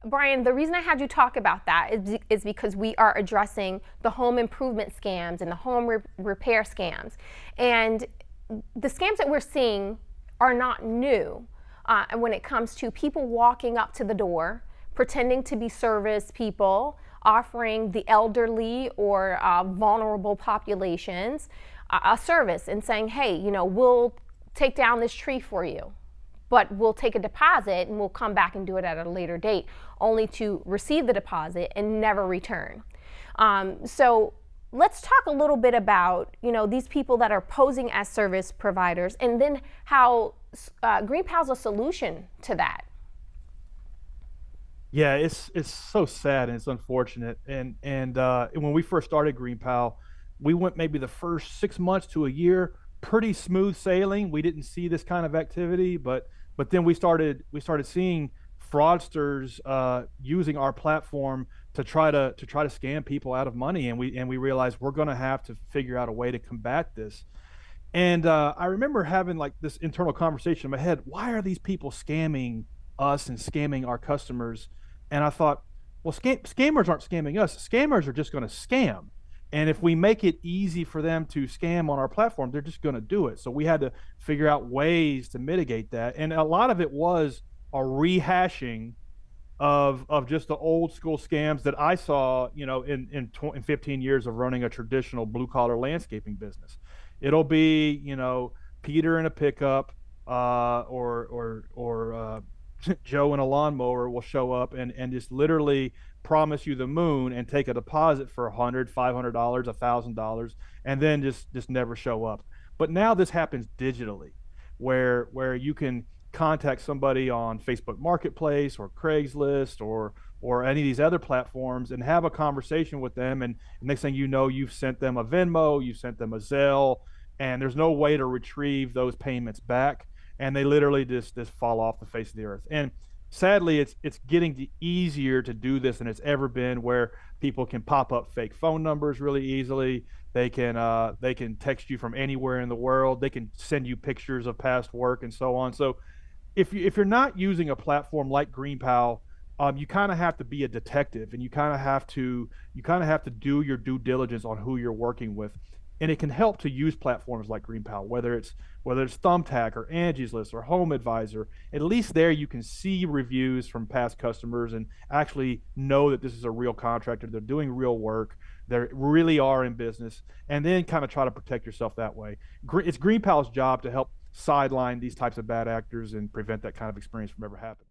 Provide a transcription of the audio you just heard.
Bryan, the reason I had you talk about that is because we are addressing the home improvement scams and the home repair scams. And the scams that we're seeing are not new when it comes to people walking up to the door, pretending to be service people, offering the elderly or vulnerable populations a service and saying, hey, we'll take down this tree for you, but we'll take a deposit and we'll come back and do it at a later date, only to receive the deposit and never return. So let's talk a little bit about these people that are posing as service providers, and then how GreenPal's a solution to that. Yeah, it's so sad and it's unfortunate. And when we first started GreenPal, we went maybe the first 6 months to a year pretty smooth sailing. We didn't see this kind of activity, but then we started seeing fraudsters using our platform to try to scam people out of money, and we realized we're going to have to figure out a way to combat this. And I remember having like this internal conversation in my head: why are these people scamming us and scamming our customers? And I thought, well, scammers aren't scamming us. Scammers are just going to scam. And if we make it easy for them to scam on our platform, they're just going to do it. So we had to figure out ways to mitigate that. And a lot of it was a rehashing of just the old school scams that I saw, in 15 years of running a traditional blue collar landscaping business. It'll be, Peter in a pickup, or Joe in a lawnmower will show up and just literally promise you the moon and take a deposit for $100, $500, $1,000, and then just never show up. But now this happens digitally, where you can contact somebody on Facebook Marketplace or Craigslist or any of these other platforms and have a conversation with them, and next thing you know, you've sent them a Venmo, you've sent them a Zelle, and there's no way to retrieve those payments back, and they literally just fall off the face of the earth. And sadly, it's getting easier to do this than it's ever been, where people can pop up fake phone numbers really easily. They can text you from anywhere in the world. They can send you pictures of past work and so on. So if you're not using a platform like GreenPal, you kind of have to be a detective, and you kind of have to do your due diligence on who you're working with. And it can help to use platforms like GreenPal, whether it's Thumbtack or Angie's List or Home Advisor. At least there you can see reviews from past customers and actually know that this is a real contractor. They're doing real work. They really are in business, and then kind of try to protect yourself that way. It's GreenPal's job to help sideline these types of bad actors and prevent that kind of experience from ever happening.